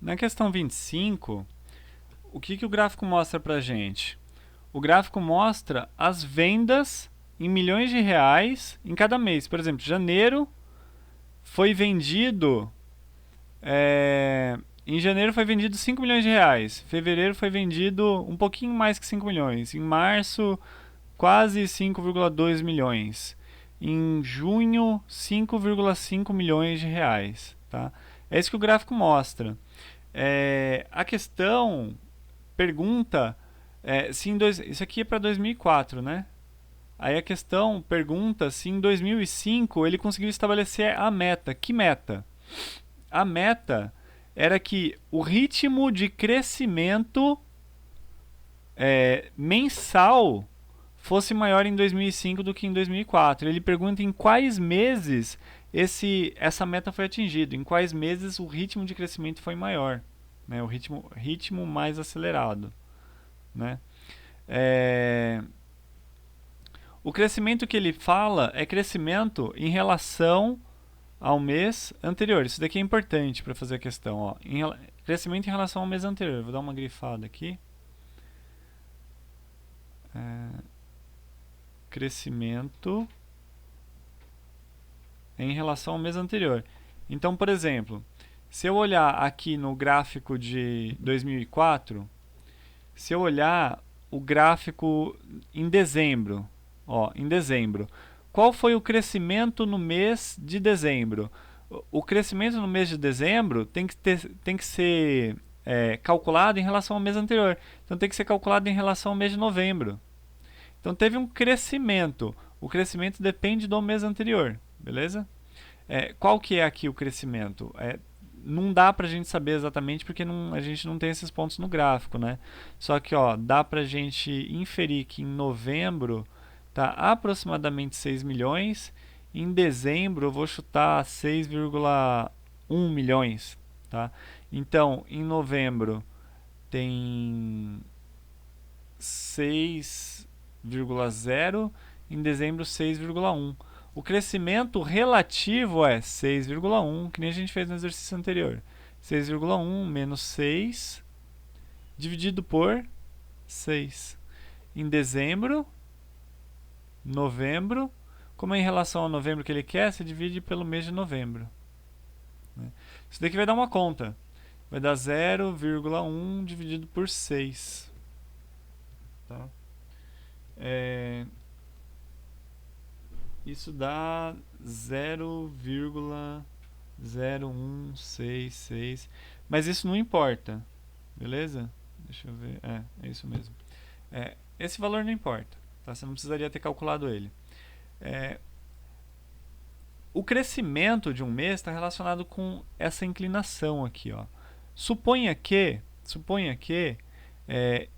Na questão 25, o que o gráfico mostra pra gente? O gráfico mostra as vendas em milhões de reais em cada mês. Por exemplo, janeiro foi vendido. Em janeiro foi vendido 5 milhões de reais. Fevereiro foi vendido um pouquinho mais que 5 milhões. Em março, quase 5,2 milhões. Em junho, 5,5 milhões de reais. Tá? É isso que o gráfico mostra. A questão pergunta se em isso aqui é para 2004, né? Aí a questão pergunta se em 2005 ele conseguiu estabelecer a meta. Que meta? A meta era que o ritmo de crescimento mensal fosse maior em 2005 do que em 2004. Ele pergunta em quais meses essa meta foi atingida, em quais meses o ritmo de crescimento foi maior, né? O ritmo mais acelerado, né? É, o crescimento que ele fala é crescimento em relação ao mês anterior. Isso daqui é importante para fazer a questão. Ó. Crescimento em relação ao mês anterior. Vou dar uma grifada aqui. Crescimento em relação ao mês anterior. Então, por exemplo, se eu olhar aqui no gráfico de 2004, se eu olhar o gráfico em dezembro, em dezembro, qual foi o crescimento no mês de dezembro? O crescimento no mês de dezembro tem que ser calculado em relação ao mês anterior. Então tem que ser calculado em relação ao mês de novembro. Então teve um crescimento. O crescimento depende do mês anterior, beleza? Qual que é aqui o crescimento? Não dá pra gente saber exatamente porque a gente não tem esses pontos no gráfico, né? Só que dá pra gente inferir que em novembro tá aproximadamente 6 milhões. Em dezembro eu vou chutar 6,1 milhões, tá? Então, em novembro tem 6,0, em dezembro 6,1. O crescimento relativo é 6,1, que nem a gente fez no exercício anterior. 6,1 menos 6 dividido por 6. Em dezembro, novembro, como é em relação ao novembro que ele quer, você divide pelo mês de novembro. Isso daqui vai dar uma conta. Vai dar 0,1 dividido por 6. Tá? Isso dá 0,0166. Mas isso não importa. Beleza? Deixa eu ver. É isso mesmo. Esse valor não importa. Tá? Você não precisaria ter calculado ele. O crescimento de um mês está relacionado com essa inclinação aqui. Suponha que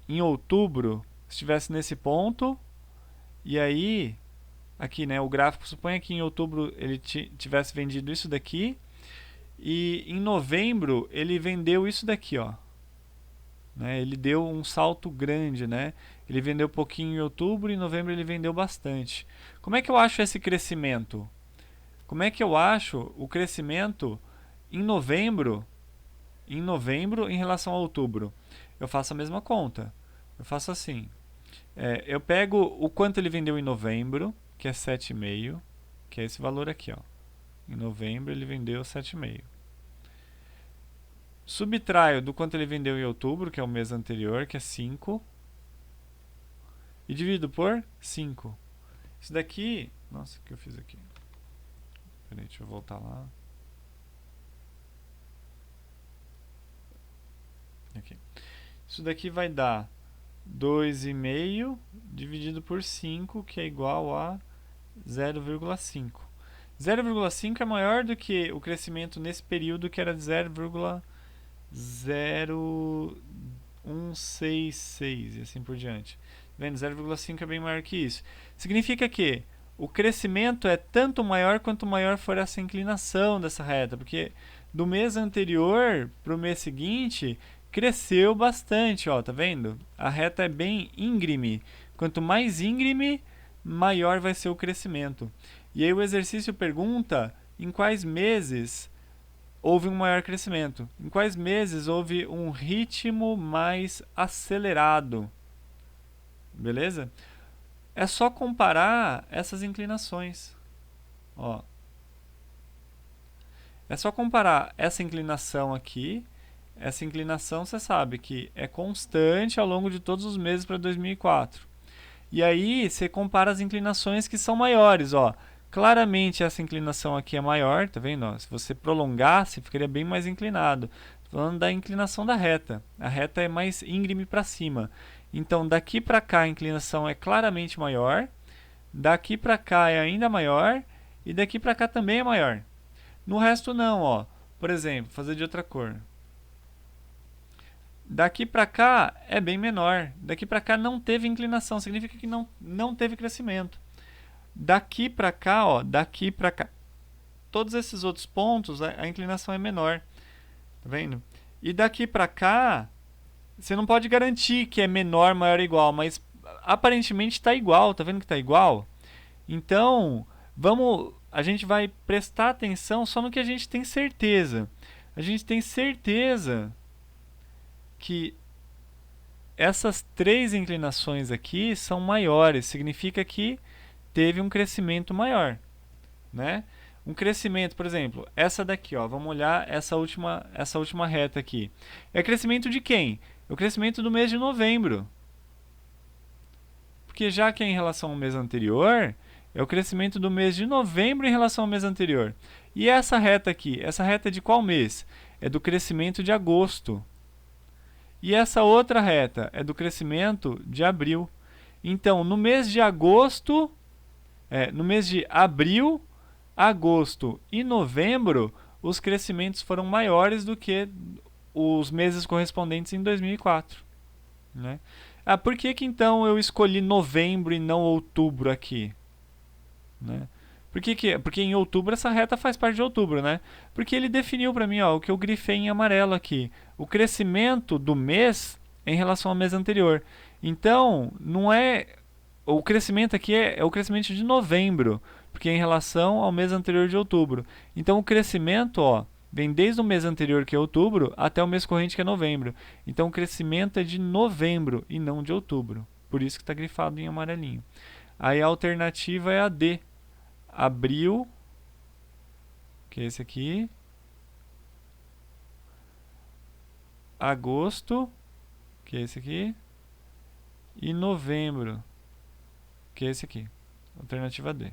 em outubro estivesse nesse ponto e aí aqui, né, o gráfico suponha que em outubro ele tivesse vendido isso daqui e em novembro ele vendeu isso daqui, né? Ele deu um salto grande, né? Ele vendeu pouquinho em outubro e em novembro ele vendeu bastante. Como é que eu acho esse crescimento? Como é que eu acho o crescimento em novembro em relação a outubro? Eu faço a mesma conta. Eu faço assim. Eu pego o quanto ele vendeu em novembro, que é 7,5, que é esse valor aqui. Em novembro ele vendeu 7,5. Subtraio do quanto ele vendeu em outubro, que é o mês anterior, que é 5. E divido por 5. Isso daqui... Nossa, o que eu fiz aqui? Peraí, deixa eu voltar lá. Aqui. Isso daqui vai dar 2,5 dividido por 5, que é igual a 0,5. 0,5 é maior do que o crescimento nesse período, que era de 0,0166 e assim por diante. Vendo? 0,5 é bem maior que isso. Significa que o crescimento é tanto maior quanto maior for essa inclinação dessa reta, porque do mês anterior para o mês seguinte cresceu bastante, tá vendo? A reta é bem íngreme. Quanto mais íngreme, maior vai ser o crescimento. E aí o exercício pergunta em quais meses houve um maior crescimento? Em quais meses houve um ritmo mais acelerado? Beleza? É só comparar essas inclinações. Ó. É só comparar essa inclinação aqui. Essa inclinação você sabe que é constante ao longo de todos os meses para 2004. E aí você compara as inclinações que são maiores, ó. Claramente essa inclinação aqui é maior, tá vendo? Ó, se você prolongasse, ficaria bem mais inclinado. Tô falando da inclinação da reta. A reta é mais íngreme para cima. Então daqui para cá a inclinação é claramente maior, daqui para cá é ainda maior e daqui para cá também é maior. No resto não, ó. Por exemplo, fazer de outra cor. Daqui para cá é bem menor. Daqui para cá não teve inclinação, significa que não teve crescimento. Daqui para cá, ó, daqui para cá, todos esses outros pontos a inclinação é menor, tá vendo? E daqui para cá, você não pode garantir que é menor, maior ou igual, mas aparentemente está igual, tá vendo que está igual? Então, a gente vai prestar atenção só no que a gente tem certeza. A gente tem certeza que essas três inclinações aqui são maiores, significa que teve um crescimento maior, né? Um crescimento, por exemplo, essa daqui, ó, vamos olhar essa última reta aqui. É crescimento de quem? É o crescimento do mês de novembro. Porque já que é em relação ao mês anterior, é o crescimento do mês de novembro em relação ao mês anterior. E essa reta aqui, essa reta é de qual mês? É do crescimento de agosto. E essa outra reta é do crescimento de abril. Então, no mês de agosto, no mês de abril, agosto e novembro, os crescimentos foram maiores do que os meses correspondentes em 2004. Né? Por que então eu escolhi novembro e não outubro aqui? Né? Porque em outubro essa reta faz parte de outubro, né? Porque ele definiu para mim, ó, o que eu grifei em amarelo aqui, o crescimento do mês em relação ao mês anterior. Então, não é o crescimento aqui é o crescimento de novembro, porque é em relação ao mês anterior de outubro. Então, o crescimento, ó, vem desde o mês anterior, que é outubro, até o mês corrente, que é novembro. Então, o crescimento é de novembro e não de outubro. Por isso que está grifado em amarelinho. Aí a alternativa é a D. Abril, que é esse aqui. Agosto, que é esse aqui. E novembro, que é esse aqui. Alternativa D.